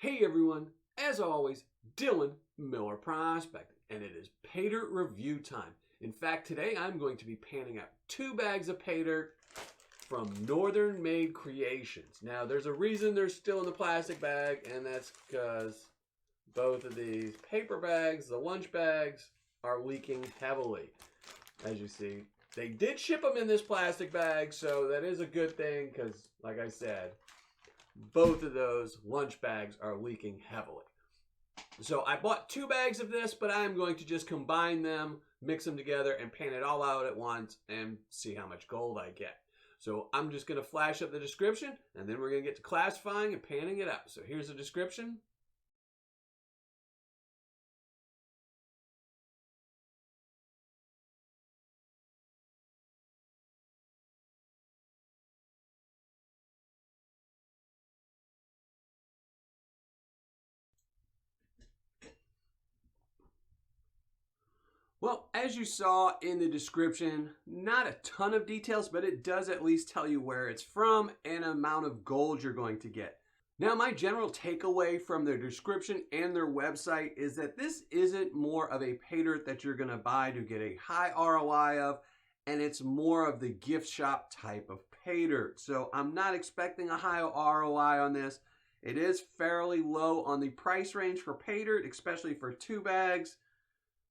Hey everyone, as always, Dylan Miller Prospecting, and it is Paydirt review time. In fact, today I'm going to be panning out 2 bags of Paydirt from Northern Made Creations. Now, there's a reason they're still in the plastic bag, and that's because both of these paper bags, the lunch bags, are leaking heavily. As you see, they did ship them in this plastic bag, so that is a good thing because, like I said, both of those lunch bags are leaking heavily. So I bought 2 bags of this, but I'm going to just combine them, mix them together, and pan it all out at once and see how much gold I get. So I'm just going to flash up the description, and then we're going to get to classifying and panning it out. So here's the description. Well, as you saw in the description, not a ton of details, but it does at least tell you where it's from and amount of gold you're going to get. Now, my general takeaway from their description and their website is that this isn't more of a Paydirt that you're going to buy to get a high ROI of, and it's more of the gift shop type of Paydirt. So I'm not expecting a high ROI on this. It is fairly low on the price range for Paydirt, especially for 2 bags.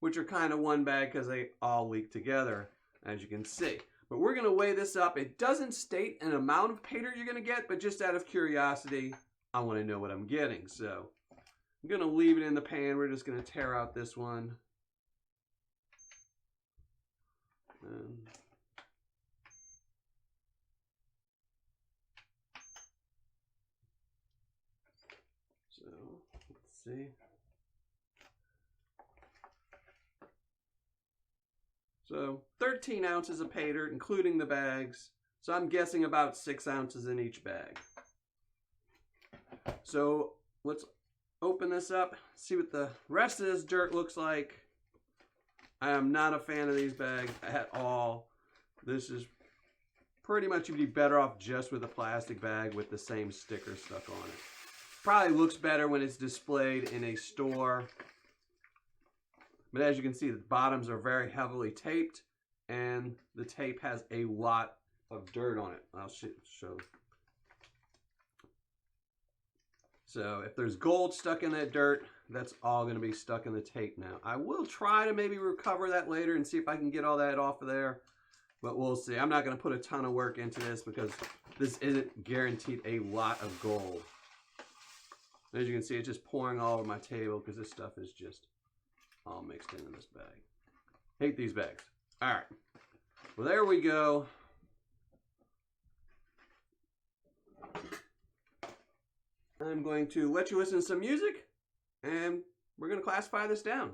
Which are kind of one bag because they all leak together, as you can see. But we're going to weigh this up. It doesn't state an amount of Paydirt you're going to get, but just out of curiosity, I want to know what I'm getting. So I'm going to leave it in the pan. We're just going to tear out this one. So let's see. So 13 ounces of Paydirt, including the bags. So I'm guessing about 6 ounces in each bag. So let's open this up, see what the rest of this dirt looks like. I am not a fan of these bags at all. This is pretty much, you'd be better off just with a plastic bag with the same sticker stuck on it. Probably looks better when it's displayed in a store. But as you can see, the bottoms are very heavily taped, and the tape has a lot of dirt on it. I'll show. So if there's gold stuck in that dirt, that's all going to be stuck in the tape now. I will try to maybe recover that later and see if I can get all that off of there, but we'll see. I'm not going to put a ton of work into this because this isn't guaranteed a lot of gold. As you can see, it's just pouring all over my table because this stuff is just all mixed into this bag. Hate these bags. All right. Well, there we go. I'm going to let you listen to some music, and we're going to classify this down.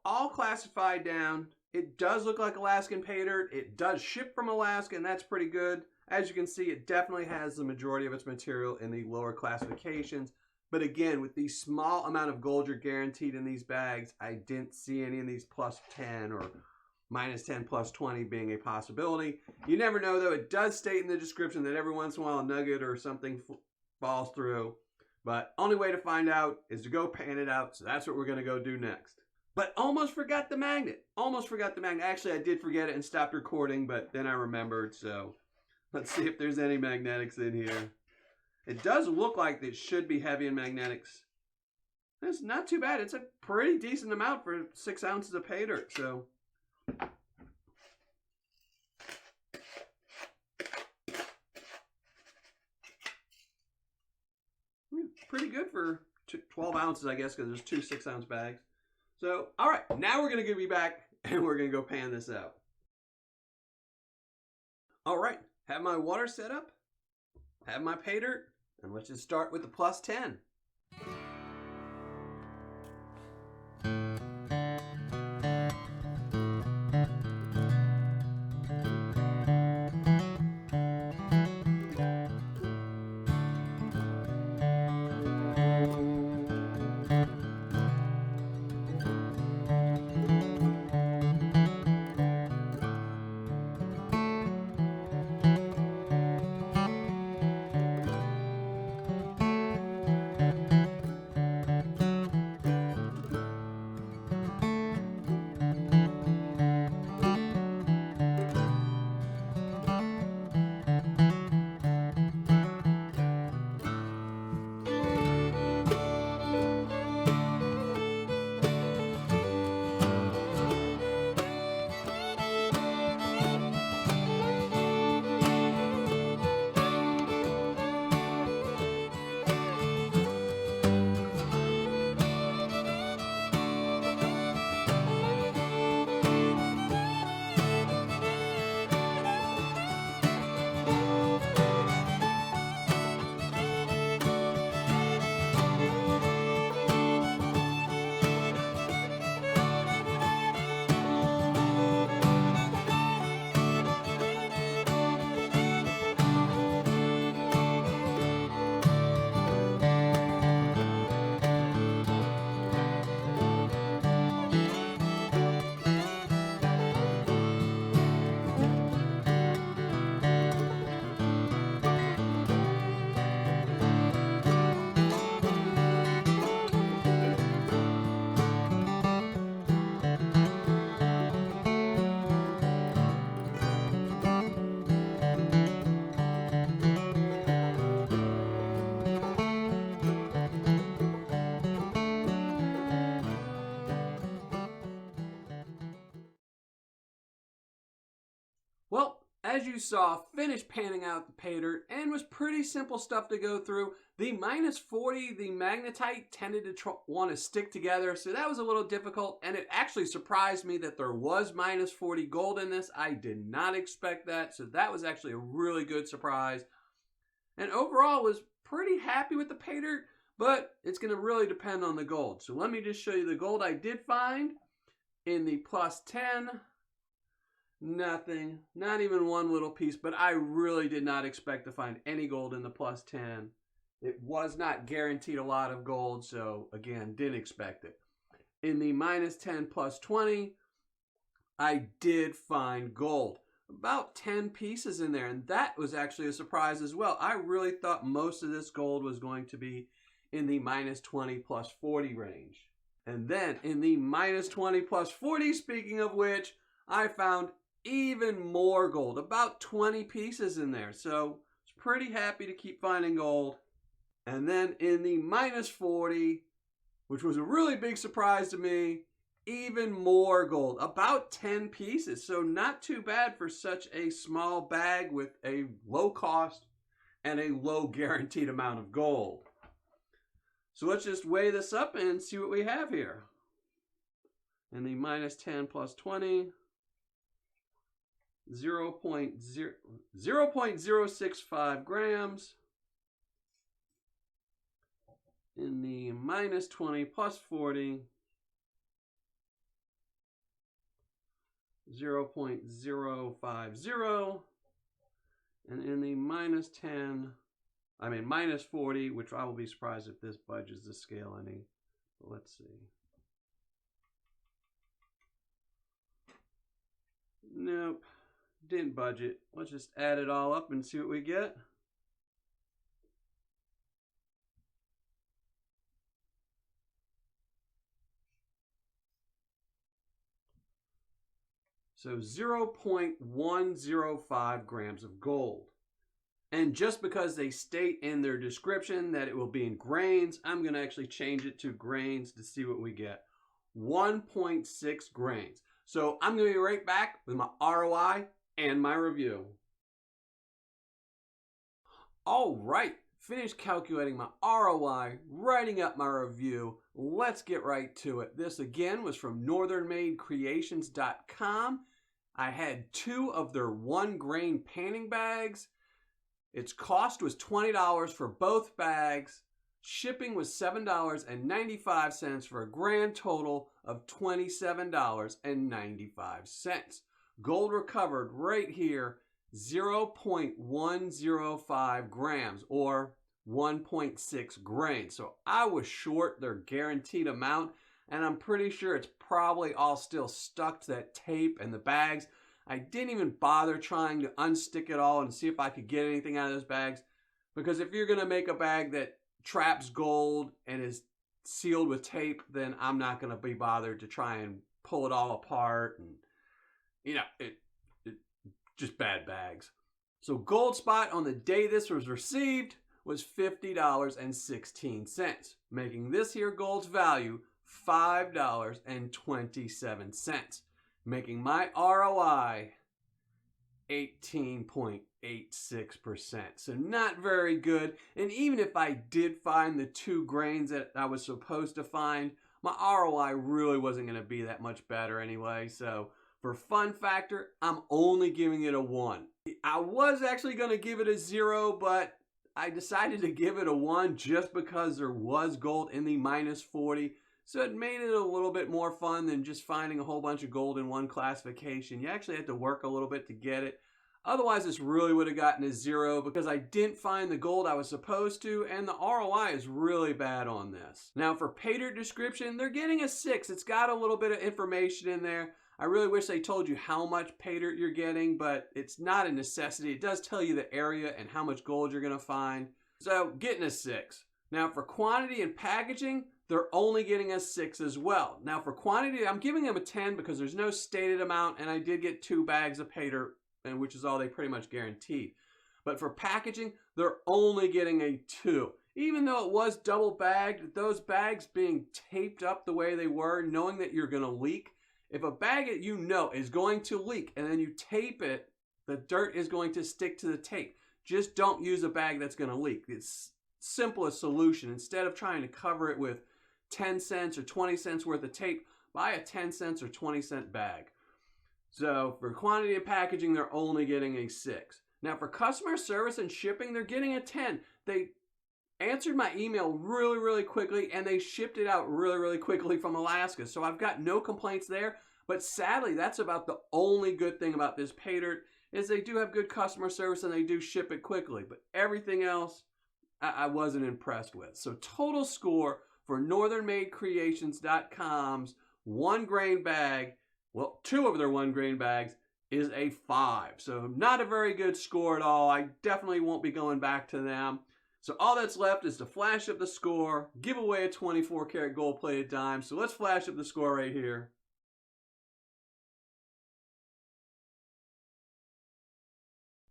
All classified down. It does look like Alaskan Paydirt. It does ship from Alaska, and that's pretty good. As you can see, it definitely has the majority of its material in the lower classifications. But again, with the small amount of gold you're guaranteed in these bags, I didn't see any of these plus 10 or minus 10, plus 20 being a possibility. You never know, though. It does state in the description that every once in a while a nugget or something falls through. But only way to find out is to go pan it out. So that's what we're going to go do next. But almost forgot the magnet. Almost forgot the magnet. Actually, I did forget it and stopped recording, but then I remembered. So let's see if there's any magnetics in here. It does look like it should be heavy in magnetics. It's not too bad. It's a pretty decent amount for 6 ounces of Paydirt. So pretty good for 12 ounces, I guess, because there's 2 6-ounce bags. So, all right, now we're going to be back and we're going to go pan this out. All right, have my water set up, have my Paydirt, and let's just start with the plus 10. Well, as you saw, finished panning out the Paydirt and was pretty simple stuff to go through. The -40, the magnetite tended to want to stick together, so that was a little difficult, and it actually surprised me that there was -40 gold in this. I did not expect that, so that was actually a really good surprise. And overall was pretty happy with the Paydirt, but it's going to really depend on the gold. So let me just show you the gold I did find in the +10. Nothing, not even one little piece, but I really did not expect to find any gold in the +10. It was not guaranteed a lot of gold, so again, didn't expect it. In the -10 +20, I did find gold. About 10 pieces in there, and that was actually a surprise as well. I really thought most of this gold was going to be in the -20 +40 range. And then in the -20 +40, speaking of which, I found even more gold, about 20 pieces in there. So I was pretty happy to keep finding gold. And then in the -40, which was a really big surprise to me, even more gold, about 10 pieces. So not too bad for such a small bag with a low cost and a low guaranteed amount of gold. So let's just weigh this up and see what we have here. In the -10 +20, 0.065 grams. In the -20 +40, 0.050. And in the -40, which I will be surprised if this budges the scale any. But let's see. Nope. Didn't budget. Let's just add it all up and see what we get. So 0.105 grams of gold. And just because they state in their description that it will be in grains, I'm going to actually change it to grains to see what we get. 1.6 grains. So I'm going to be right back with my ROI and my review. All right, finished calculating my ROI, writing up my review. Let's get right to it. This again was from northernmadecreations.com. I had 2 of their 1 grain panning bags. Its cost was $20 for both bags. Shipping was $7.95 for a grand total of $27.95. Gold recovered right here, 0.105 grams or 1.6 grains. So I was short their guaranteed amount, and I'm pretty sure it's probably all still stuck to that tape and the bags. I didn't even bother trying to unstick it all and see if I could get anything out of those bags, because if you're going to make a bag that traps gold and is sealed with tape, then I'm not going to be bothered to try and pull it all apart, and it just bad bags. So gold spot on the day this was received was $50.16, making this here gold's value $5.27, making my ROI 18.86%. So not very good. And even if I did find the 2 grains that I was supposed to find, my ROI really wasn't going to be that much better anyway. So for fun factor, I'm only giving it a 1. I was actually going to give it a 0, but I decided to give it a 1 just because there was gold in the -40. So it made it a little bit more fun than just finding a whole bunch of gold in one classification. You actually had to work a little bit to get it. Otherwise, this really would have gotten a 0 because I didn't find the gold I was supposed to, and the ROI is really bad on this. Now for Paydirt description, they're getting a 6. It's got a little bit of information in there. I really wish they told you how much Paydirt you're getting, but it's not a necessity. It does tell you the area and how much gold you're going to find. So getting a 6. Now for quantity and packaging, they're only getting a 6 as well. Now for quantity, I'm giving them a 10 because there's no stated amount, and I did get 2 bags of Paydirt, and which is all they pretty much guaranteed. But for packaging, they're only getting a 2. Even though it was double bagged, those bags being taped up the way they were, knowing that you're going to leak. If a bag that you know is going to leak and then you tape it, the dirt is going to stick to the tape. Just don't use a bag that's going to leak. It's simplest solution. Instead of trying to cover it with 10 cents or 20 cents worth of tape, buy a 10 cents or 20 cent bag. So for quantity and packaging, they're only getting a 6. Now for customer service and shipping, they're getting a 10. They answered my email really, really quickly, and they shipped it out really, really quickly from Alaska. So I've got no complaints there. But sadly, that's about the only good thing about this Paydirt, is they do have good customer service and they do ship it quickly. But everything else, I wasn't impressed with. So total score for northernmadecreations.com's 1 grain bag, well, 2 of their 1 grain bags, is a 5. So not a very good score at all. I definitely won't be going back to them. So all that's left is to flash up the score, give away a 24 karat gold plated dime. So let's flash up the score right here.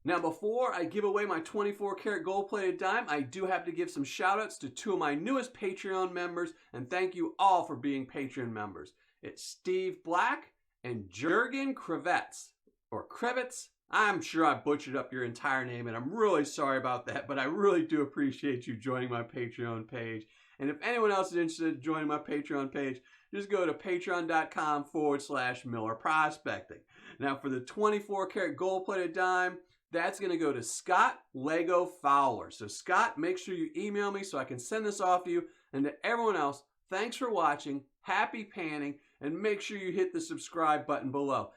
Now before I give away my 24 karat gold plated dime, I do have to give some shout outs to 2 of my newest Patreon members, and thank you all for being Patreon members. It's Steve Black and Jurgen Krevets, or Krevets. I'm sure I butchered up your entire name, and I'm really sorry about that, but I really do appreciate you joining my Patreon page. And if anyone else is interested in joining my Patreon page, just go to patreon.com/Miller Prospecting. Now for the 24 karat gold plated dime, that's going to go to Scott Lego Fowler. So Scott, make sure you email me so I can send this off to you. And to everyone else, thanks for watching, happy panning, and make sure you hit the subscribe button below.